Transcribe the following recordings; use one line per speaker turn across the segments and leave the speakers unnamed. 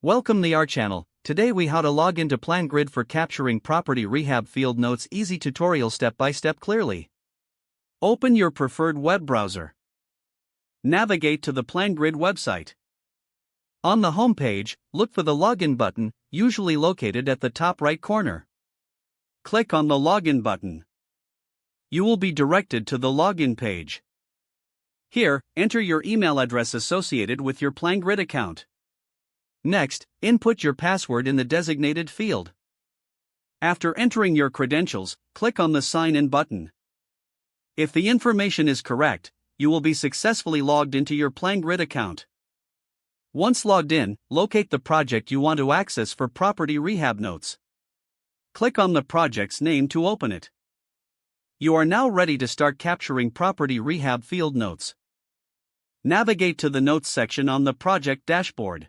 Welcome to our channel. Today we how to log into PlanGrid for capturing property rehab field notes. Easy tutorial step by step clearly. Open your preferred web browser. Navigate to the PlanGrid website. On the home page, look for the login button, usually located at the top right corner. Click on the login button. You will be directed to the login page. Here, enter your email address associated with your PlanGrid account. Next, input your password in the designated field. After entering your credentials, click on the Sign In button. If the information is correct, you will be successfully logged into your PlanGrid account. Once logged in, locate the project you want to access for property rehab notes. Click on the project's name to open it. You are now ready to start capturing property rehab field notes. Navigate to the Notes section on the project dashboard.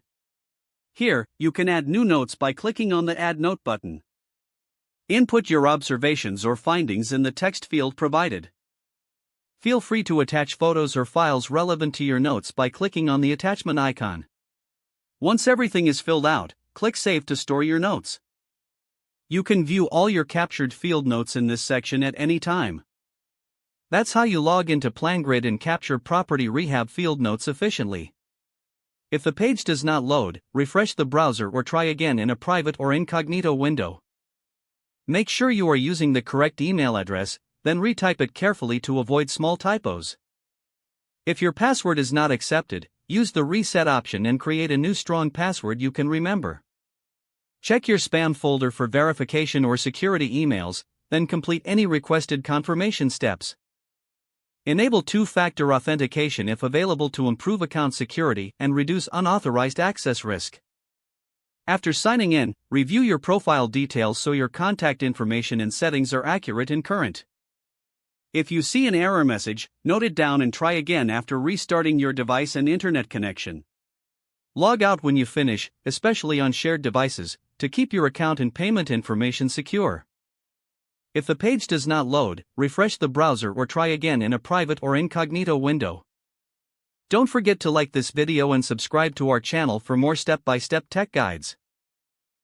Here, you can add new notes by clicking on the Add Note button. Input your observations or findings in the text field provided. Feel free to attach photos or files relevant to your notes by clicking on the attachment icon. Once everything is filled out, click Save to store your notes. You can view all your captured field notes in this section at any time. That's how you log into PlanGrid and capture property rehab field notes efficiently. If the page does not load, refresh the browser or try again in a private or incognito window. Make sure you are using the correct email address, then retype it carefully to avoid small typos. If your password is not accepted, use the reset option and create a new strong password you can remember. Check your spam folder for verification or security emails, then complete any requested confirmation steps. Enable two-factor authentication if available to improve account security and reduce unauthorized access risk. After signing in, review your profile details so your contact information and settings are accurate and current. If you see an error message, note it down and try again after restarting your device and internet connection. Log out when you finish, especially on shared devices, to keep your account and payment information secure. If the page does not load, refresh the browser or try again in a private or incognito window. Don't forget to like this video and subscribe to our channel for more step-by-step tech guides.